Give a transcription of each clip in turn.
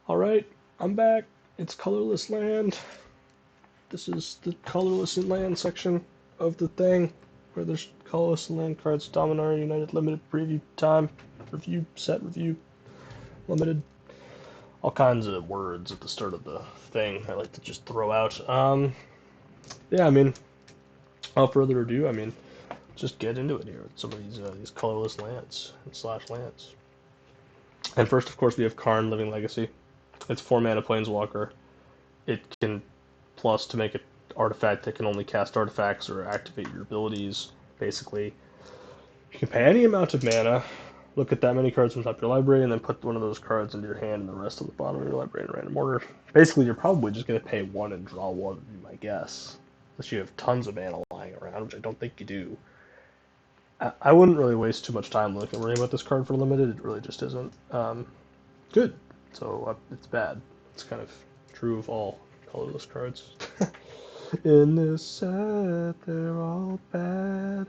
Alright, I'm back. It's Colorless Land. This is the Colorless Land section of the thing, where there's Colorless Land cards, Dominaria United Limited Preview Time, Review, Set Review, Limited. All kinds of words at the start of the thing I like to just throw out. Yeah, without further ado, just get into it here with some of these colorless lands and slash lands. And first, of course, we have Karn, Living Legacy. It's 4 mana Planeswalker. It can plus to make an artifact that can only cast artifacts or activate your abilities. Basically, you can pay any amount of mana, look at that many cards from top of your library, and then put one of those cards into your hand and the rest on the bottom of your library in random order. Basically, you're probably just going to pay one and draw one, would be my guess. Unless you have tons of mana lying around, which I don't think you do. I wouldn't really waste too much time looking worrying about this card for limited. It really just isn't good. So it's bad. It's kind of true of all colorless cards. In this set, they're all bad.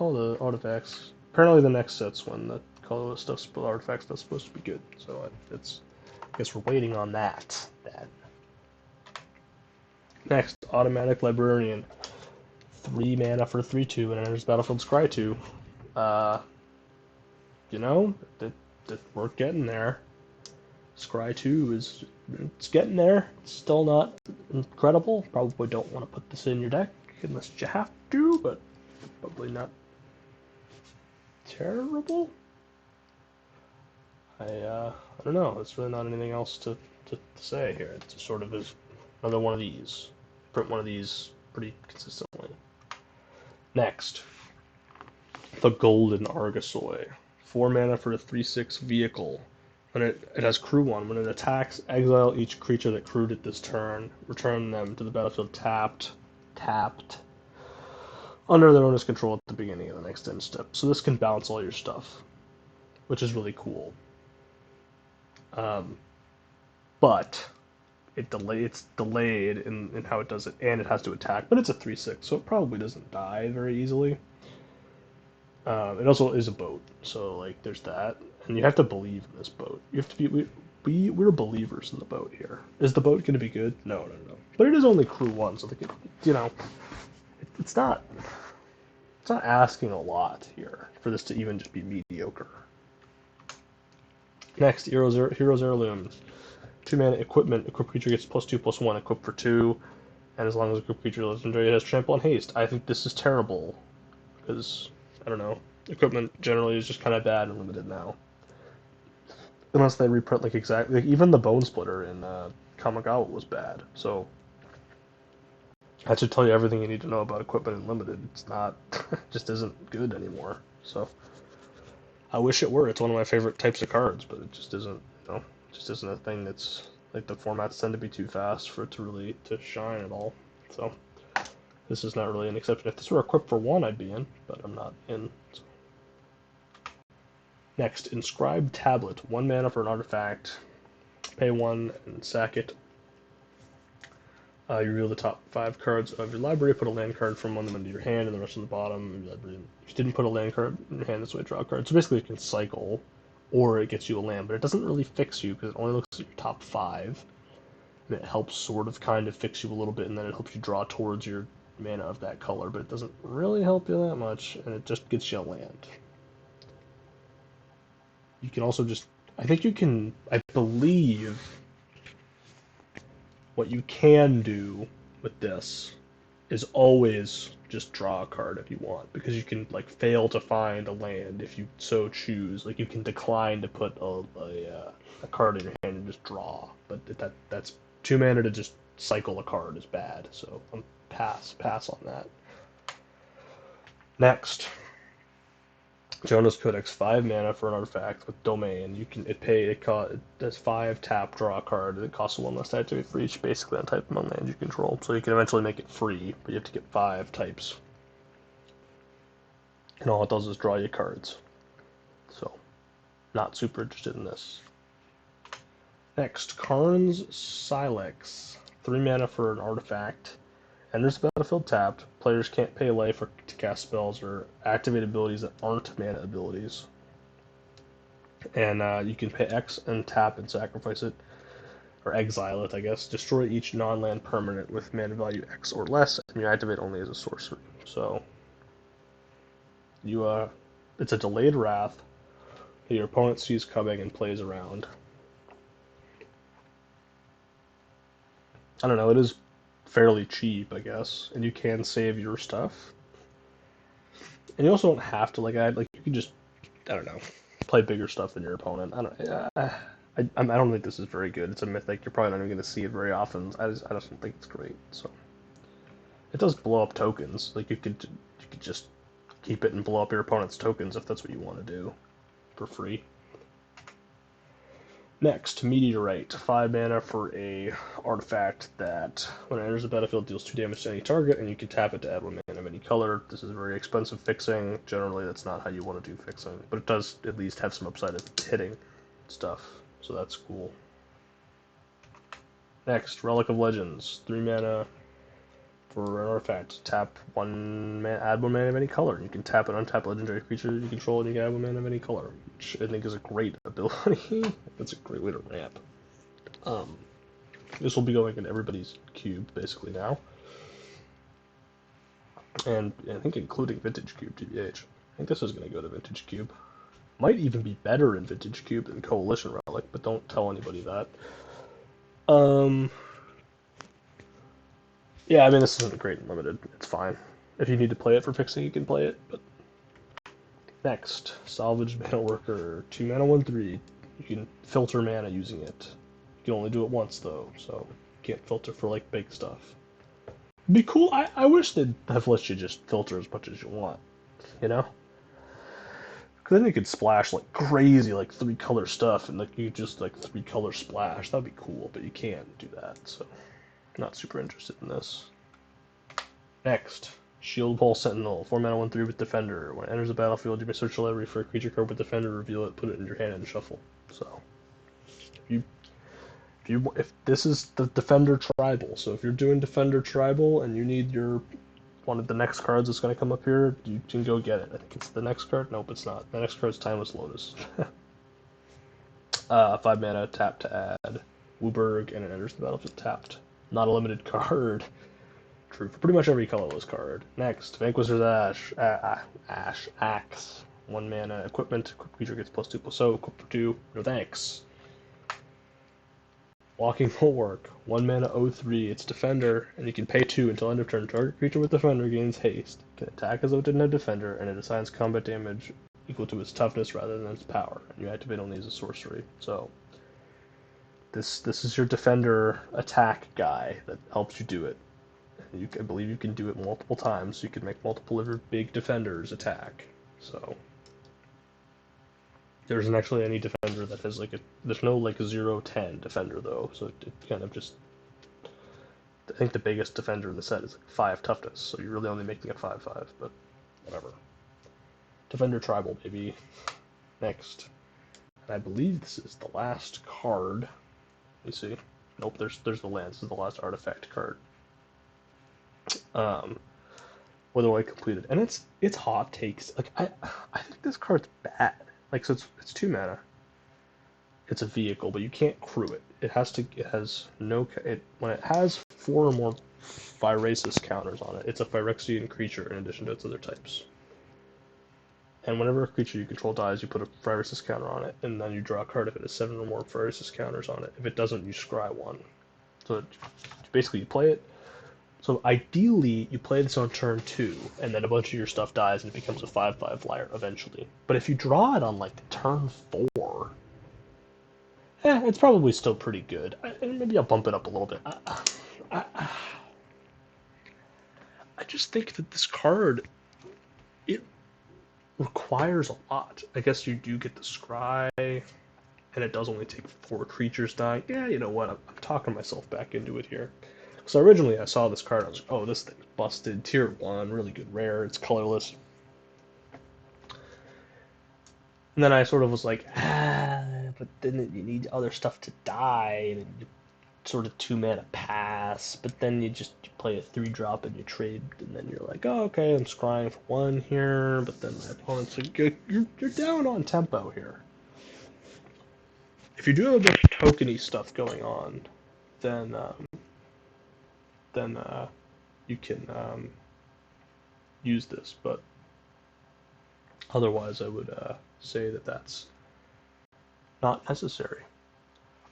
All the artifacts. Apparently, the next set's when the colorless artifact stuff's supposed to be good. So I guess we're waiting on that. Next, automatic Librarian. 3 mana for 3/2 and enters Battlefield Scry 2. We're getting there. Scry 2 it's getting there. It's still not incredible. Probably don't want to put this in your deck unless you have to, but probably not terrible. I don't know. There's really not anything else to say here. It just sort of is another one of these. Print one of these pretty consistently. Next, the Golden Arasoy. 4 mana for a 3/6 vehicle. When it has crew 1. When it attacks, exile each creature that crewed it this turn. Return them to the battlefield tapped, under their owner's control at the beginning of the next end step. So this can bounce all your stuff, which is really cool. But it's delayed in how it does it, and it has to attack. But it's a 3/6, so it probably doesn't die very easily. It also is a boat, so like there's that, and you have to believe in this boat. You have to be we're believers in the boat here. Is the boat going to be good? No. But it is only crew 1, so it's not asking a lot here for this to even just be mediocre. Next, Heroes Heirlooms. 2 mana equipment. Equip creature gets +2/+1. Equip for 2, and as long as equip creature legendary, it has trample and haste. I think this is terrible because I don't know. Equipment generally is just kind of bad and limited now, unless they reprint exactly. Even the Bone Splitter in Kamigawa was bad. So that should tell you everything you need to know about equipment in limited. It's not, just isn't good anymore. So I wish it were. It's one of my favorite types of cards, but it just isn't. Just isn't a thing that's like the formats tend to be too fast for it to really shine at all. So this is not really an exception. If this were equipped for 1, I'd be in, but I'm not in. So. Next, Inscribed Tablet. 1 mana for an artifact. Pay 1 and sack it. You reveal the top 5 cards of your library. Put a land card from one of them into your hand, and the rest on the bottom. If you didn't put a land card in your hand, this way draw a card. So basically, it can cycle, or it gets you a land, but it doesn't really fix you because it only looks at your top 5. And it helps sort of kind of fix you a little bit, and then it helps you draw towards your mana of that color, but it doesn't really help you that much, and it just gets you a land. You can also I believe what you can do with this is always just draw a card if you want, because you can fail to find a land if you so choose. Like you can decline to put a card in your hand and just draw, but that's 2 mana to just cycle a card is bad. So pass on that. Next, Jonas Codex. 5 mana for an artifact with domain. It has 5 tap, draw a card. It costs 1 less to activate for each, basically on type among lands you control. So you can eventually make it free, but you have to get 5 types. And all it does is draw you cards. So, not super interested in this. Next, Karn's Silex. 3 mana for an artifact. Enters the battlefield tapped. Players can't pay life to cast spells or activate abilities that aren't mana abilities. And you can pay X and tap and sacrifice it. or exile it, I guess. Destroy each non-land permanent with mana value X or less, and you activate only as a sorcery. So you it's a delayed wrath that your opponent sees coming and plays around. I don't know, it is fairly cheap, I guess, and you can save your stuff. And you also don't have to you can just, I don't know, play bigger stuff than your opponent. I don't think this is very good. It's a mythic. You're probably not even going to see it very often. I just don't think it's great. So it does blow up tokens. Like you could just keep it and blow up your opponent's tokens if that's what you want to do for free. Next, Meteorite. 5 mana for a artifact that, when it enters the battlefield, deals 2 damage to any target, and you can tap it to add 1 mana of any color. This is very expensive fixing. Generally, that's not how you want to do fixing, but it does at least have some upside of hitting stuff, so that's cool. Next, Relic of Legends. 3 mana for an artifact. Tap 1 mana, add 1 mana of any color. You can tap an untapped legendary creature you control, and you can add 1 mana of any color, which I think is a great ability. That's a great way to ramp. This will be going in everybody's cube, basically, now. And I think including Vintage Cube, TBH. I think this is going to go to Vintage Cube. Might even be better in Vintage Cube than Coalition Relic, but don't tell anybody that. Yeah, I mean, this isn't great and limited. It's fine. If you need to play it for fixing, you can play it. But next, Salvage Metalworker. 2 mana, 1/3. You can filter mana using it. You can only do it once, though, so you can't filter for, like, big stuff. It'd be cool. I wish they'd have let you just filter as much as you want, you know? Because then you could splash, like, crazy, like, 3-color stuff, and, like, you just, like, 3-color splash. That'd be cool, but you can't do that, so... Not super interested in this. Next, Shield Wall Sentinel. 4 mana, 1/3 with Defender. When it enters the battlefield, you may search the library for a creature card with Defender, reveal it, put it in your hand, and shuffle. So, if this is the Defender Tribal, so if you're doing Defender Tribal and you need one of the next cards that's going to come up here, you can go get it. I think it's the next card. Nope, it's not. The next card's Timeless Lotus. 5 mana, tap to add Wooburg, and it enters the battlefield tapped. Not a limited card. True for pretty much every colorless card. Next, Vanquishers Axe. 1 mana equipment. Equipped creature gets +2/+0. Equipped for 2. No thanks. Walking Bulwark. 1 mana 0/3. It's Defender, and you can pay 2 until end of turn. Target creature with Defender gains haste. It can attack as though it didn't have Defender, and it assigns combat damage equal to its toughness rather than its power. And you activate only as a sorcery. So This is your Defender attack guy that helps you do it. I believe you can do it multiple times, so you can make multiple of your big Defenders attack. So there isn't actually any Defender that has there's no 0/10 Defender though, so it kind of just, I think the biggest Defender in the set is 5 toughness, so you're really only making it 5/5, but whatever. Defender Tribal, baby. Next. And I believe this is the last card. Let me see. Nope, there's the land. This is the last artifact card. Weatherlight completed, and it's hot takes. Like I think this card's bad. So it's 2 mana. It's a vehicle, but you can't crew it. When it has 4 or more Phyresis counters on it, it's a Phyrexian creature in addition to its other types. And whenever a creature you control dies, you put a Phyresis counter on it, and then you draw a card if it has 7 or more Phyresis counters on it. If it doesn't, you scry 1. So basically you play it. So ideally, you play this on turn 2, and then a bunch of your stuff dies, and it becomes a 5/5 flyer eventually. But if you draw it on turn 4, it's probably still pretty good. Maybe I'll bump it up a little bit. I just think that this card, it requires a lot. I guess you do get the scry, and it does only take 4 creatures dying. Yeah, you know what? I'm talking myself back into it here. So originally I saw this card, I was like, oh, this thing's busted. Tier 1, really good rare, it's colorless. And then I sort of was like, but then you need other stuff to die, and you sort of 2 mana pass, but then you play a 3-drop and you trade, and then you're like, oh, okay, I'm scrying for 1 here, but then my opponent's like, you're down on tempo here. If you do have a bunch of tokeny stuff going on, then you can use this. But otherwise, I would say that that's not necessary.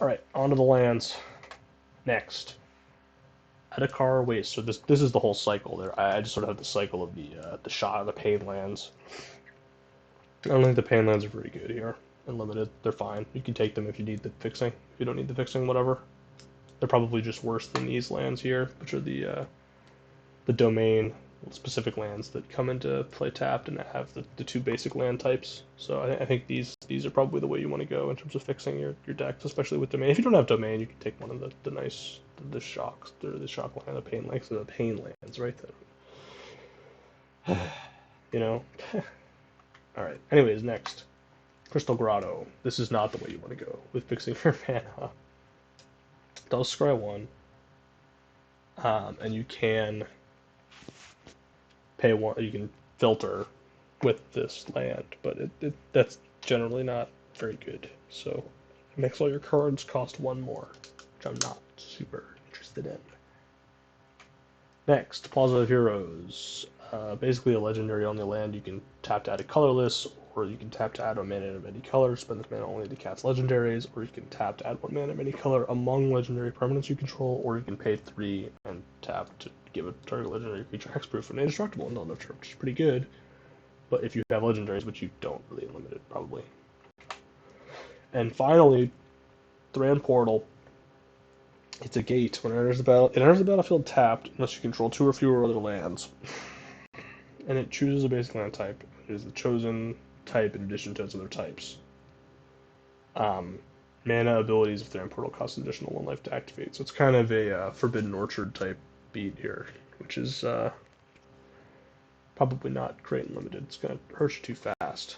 All right, onto the lands. Next, Edakar Waste. So this is the whole cycle. There, I just sort of have the cycle of the pain lands. I don't think the pain lands are very good here. Unlimited, they're fine. You can take them if you need the fixing. If you don't need the fixing, whatever. They're probably just worse than these lands here, which are the domain specific lands that come into play tapped and have the two basic land types. So I think these are probably the way you want to go in terms of fixing your decks, especially with domain. If you don't have domain, you can take one of the nice the shocks or the shock land, the pain lands, the pain lands, right? You know. All right. Anyways, next, Crystal Grotto. This is not the way you want to go with fixing your mana. Does scry 1, and you can pay 1. You can filter with this land, but that's generally not very good. So it makes all your cards cost 1 more, which I'm not super interested in. Next, Plaza of Heroes. Basically a legendary only land. You can tap to add a colorless, or you can tap to add a mana of any color, spend this mana only to cast legendaries, or you can tap to add 1 mana of any color among legendary permanents you control, or you can pay 3 and tap to give a target legendary creature hexproof and indestructible until next turn, which is pretty good. But if you have legendaries, which you don't really limit it, probably. And finally, Thran Portal. It's a gate. When it enters the battlefield tapped, unless you control 2 or fewer other lands. And it chooses a basic land type. It is the chosen type in addition to its other types. Mana abilities of Thran Portal cost an additional 1 life to activate. So it's kind of a Forbidden Orchard type beat here, which is probably not great and limited. It's going to hurt you too fast.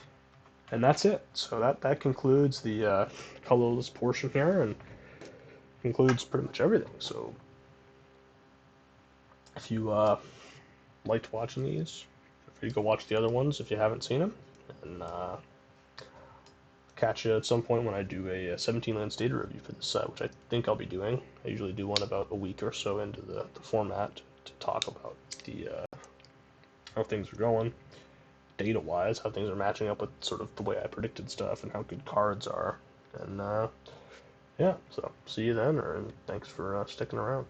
And that's it. So that concludes the colorless portion here, and includes pretty much everything. So if you liked watching these, feel free to go watch the other ones if you haven't seen them, and catch you at some point when I do a 17 land data review for this set, which I think I'll be doing. I usually do one about a week or so into the format to talk about the how things are going, data-wise, how things are matching up with sort of the way I predicted stuff, and how good cards are. And yeah, so see you then, and thanks for sticking around.